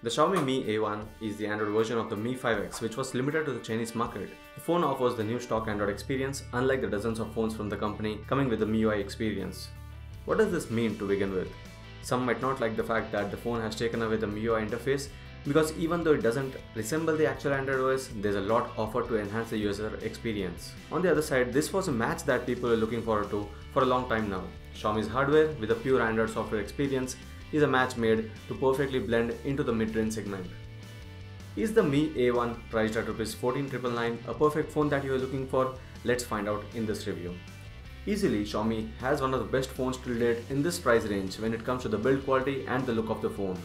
The Xiaomi Mi A1 is the Android version of the Mi 5X, which was limited to the Chinese market. The phone offers the new stock Android experience, unlike the dozens of phones from the company coming with the MIUI experience. What does this mean to begin with? Some might not like the fact that the phone has taken away the MIUI interface, because even though it doesn't resemble the actual Android OS, there's a lot offered to enhance the user experience. On the other side, this was a match that people are looking forward to for a long time now. Xiaomi's hardware with a pure Android software experience is a match made to perfectly blend into the mid-range segment. Is the Mi A1 priced at Rs 14,999 a perfect phone that you are looking for? Let's find out in this review. Easily, Xiaomi has one of the best phones till date in this price range when it comes to the build quality and the look of the phone.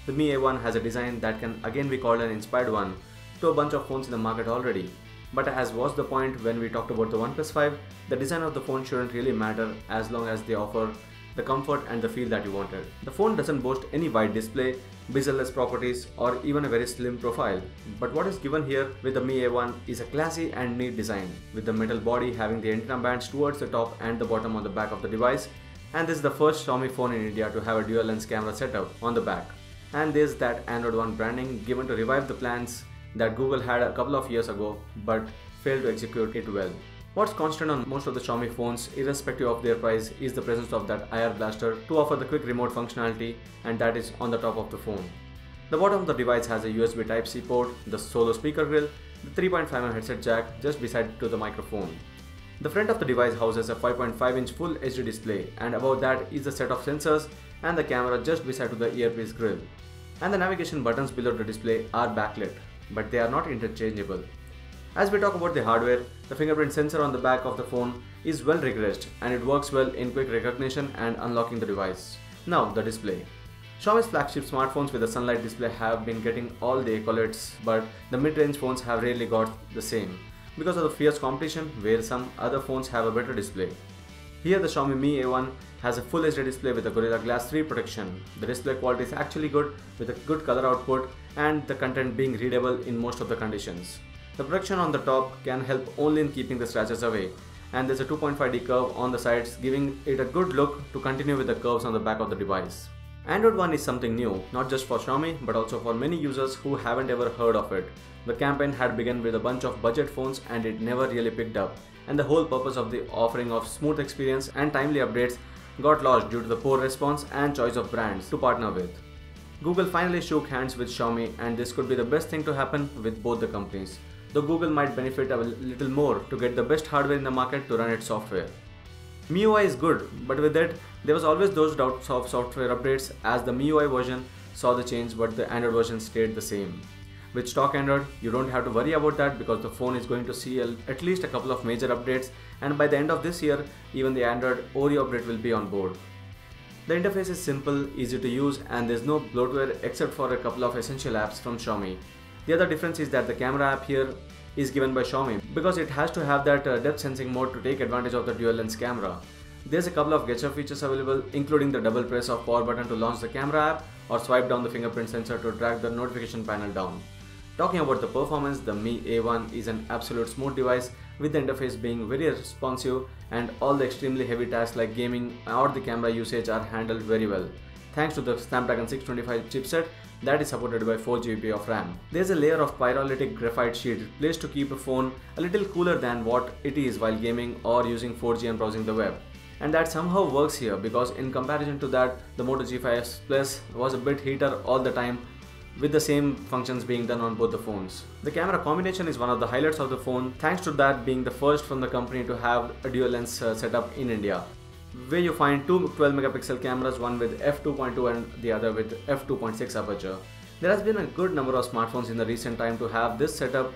The Mi A1 has a design that can again be called an inspired one to a bunch of phones in the market already. But as was the point when we talked about the OnePlus 5, the design of the phone shouldn't really matter as long as they offer the comfort and the feel that you wanted. The phone doesn't boast any wide display, bezel-less properties, or even a very slim profile. But what is given here with the Mi A1 is a classy and neat design, with the metal body having the antenna bands towards the top and the bottom on the back of the device. And this is the first Xiaomi phone in India to have a dual lens camera setup on the back. And there's that Android One branding given to revive the plans that Google had a couple of years ago but failed to execute it well. What's constant on most of the Xiaomi phones, irrespective of their price, is the presence of that IR blaster to offer the quick remote functionality, and that is on the top of the phone. The bottom of the device has a USB Type-C port, the solo speaker grill, the 3.5mm headset jack just beside to the microphone. The front of the device houses a 5.5-inch Full HD display, and above that is a set of sensors and the camera just beside to the earpiece grill. And the navigation buttons below the display are backlit, but they are not interchangeable. As we talk about the hardware, the fingerprint sensor on the back of the phone is well regressed and it works well in quick recognition and unlocking the device. Now the display. Xiaomi's flagship smartphones with a sunlight display have been getting all the accolades, but the mid-range phones have rarely got the same because of the fierce competition where some other phones have a better display. Here the Xiaomi Mi A1 has a Full HD display with a Gorilla Glass 3 protection. The display quality is actually good with a good color output and the content being readable in most of the conditions. The protection on the top can help only in keeping the scratches away, and there's a 2.5D curve on the sides giving it a good look to continue with the curves on the back of the device. Android One is something new, not just for Xiaomi but also for many users who haven't ever heard of it. The campaign had begun with a bunch of budget phones and it never really picked up, and the whole purpose of the offering of smooth experience and timely updates got lost due to the poor response and choice of brands to partner with. Google finally shook hands with Xiaomi, and this could be the best thing to happen with both the companies. Though Google might benefit a little more to get the best hardware in the market to run its software. MIUI is good, but with it, there was always those doubts of software updates as the MIUI version saw the change but the Android version stayed the same. With stock Android, you don't have to worry about that because the phone is going to see at least a couple of major updates, and by the end of this year, even the Android Oreo update will be on board. The interface is simple, easy to use, and there's no bloatware except for a couple of essential apps from Xiaomi. The other difference is that the camera app here is given by Xiaomi because it has to have that depth sensing mode to take advantage of the dual lens camera. There's a couple of gesture features available, including the double press of power button to launch the camera app or swipe down the fingerprint sensor to drag the notification panel down. Talking about the performance, the Mi A1 is an absolute smooth device with the interface being very responsive and all the extremely heavy tasks like gaming or the camera usage are handled very well, thanks to the Snapdragon 625 chipset that is supported by 4GB of RAM. There's a layer of pyrolytic graphite sheet placed to keep the phone a little cooler than what it is while gaming or using 4G and browsing the web. And that somehow works here because in comparison to that, the Moto G5 Plus was a bit heater all the time with the same functions being done on both the phones. The camera combination is one of the highlights of the phone, thanks to that being the first from the company to have a dual lens setup in India, where you find two 12-megapixel cameras, one with f2.2 and the other with f2.6 aperture. There has been a good number of smartphones in the recent time to have this setup,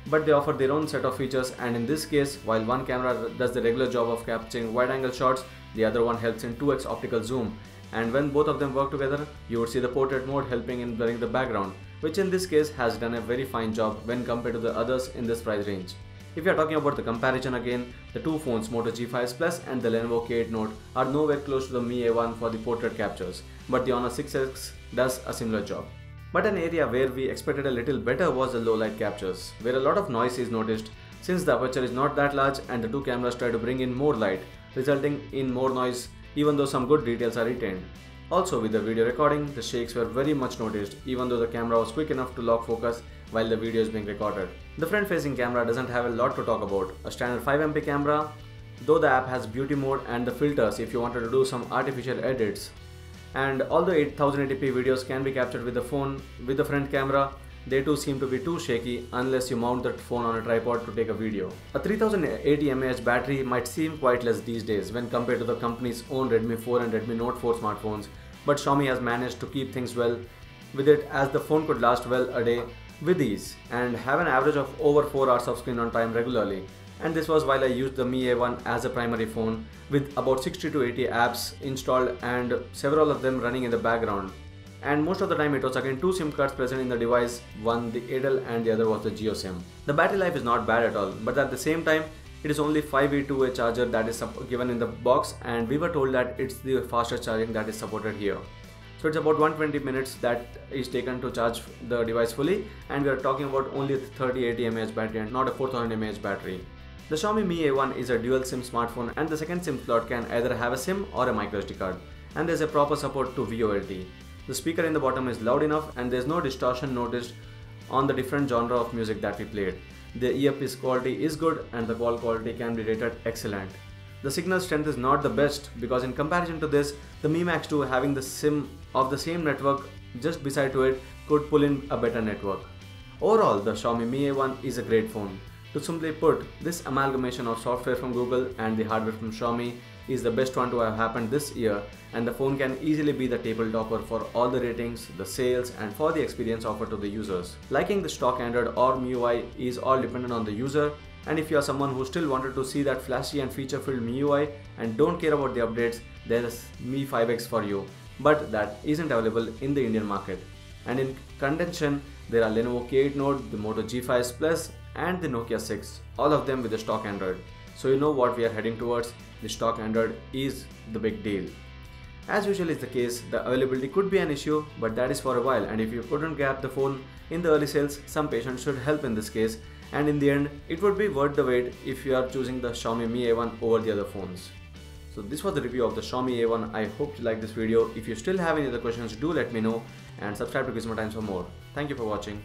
but they offer their own set of features, and in this case, while one camera does the regular job of capturing wide-angle shots, the other one helps in 2x optical zoom, and when both of them work together, you would see the portrait mode helping in blurring the background, which in this case has done a very fine job when compared to the others in this price range. If you are talking about the comparison again, the two phones Moto G5 Plus and the Lenovo K8 Note are nowhere close to the Mi A1 for the portrait captures, but the Honor 6X does a similar job. But an area where we expected a little better was the low light captures, where a lot of noise is noticed since the aperture is not that large and the two cameras try to bring in more light, resulting in more noise even though some good details are retained. Also, with the video recording, the shakes were very much noticed, even though the camera was quick enough to lock focus while the video is being recorded. The front-facing camera doesn't have a lot to talk about. A standard 5MP camera, though the app has beauty mode and the filters if you wanted to do some artificial edits. And although 8080p videos can be captured with the phone with the front camera, they too seem to be too shaky unless you mount that phone on a tripod to take a video. A 3080 mAh battery might seem quite less these days when compared to the company's own Redmi 4 and Redmi Note 4 smartphones, but Xiaomi has managed to keep things well with it, as the phone could last well a day with ease and have an average of over 4 hours of screen on time regularly. And this was while I used the Mi A1 as a primary phone with about 60 to 80 apps installed and several of them running in the background. And most of the time it was again two SIM cards present in the device, one the Airtel and the other was the Jio SIM. The battery life is not bad at all, but at the same time it is only 5V2A charger that is given in the box, and we were told that it's the fastest charging that is supported here. So it's about 120 minutes that is taken to charge the device fully, and we are talking about only a 3080 mAh battery and not a 4000 mAh battery. The Xiaomi Mi A1 is a dual SIM smartphone, and the second SIM slot can either have a SIM or a microSD card, and there is a proper support to VoLTE. The speaker in the bottom is loud enough and there is no distortion noticed on the different genre of music that we played. The earpiece quality is good and the call quality can be rated excellent. The signal strength is not the best because in comparison to this, the Mi Max 2 having the SIM of the same network just beside to it could pull in a better network. Overall, the Xiaomi Mi A1 is a great phone. To simply put, this amalgamation of software from Google and the hardware from Xiaomi is the best one to have happened this year, and the phone can easily be the table topper for all the ratings, the sales and for the experience offered to the users. Liking the stock Android or MIUI is all dependent on the user, and if you are someone who still wanted to see that flashy and feature-filled MIUI and don't care about the updates, there is Mi 5X for you, but that isn't available in the Indian market. And in contention, there are Lenovo K8 Note, the Moto G5 Plus and the Nokia 6, all of them with the stock Android. So you know what we are heading towards. The stock Android is the big deal. As usually is the case, the availability could be an issue, but that is for a while, and if you couldn't grab the phone in the early sales, some patience should help in this case, and in the end, it would be worth the wait if you are choosing the Xiaomi Mi A1 over the other phones. So this was the review of the Xiaomi A1. I hope you like this video. If you still have any other questions, do let me know and subscribe to Gizmo Times for more. Thank you for watching.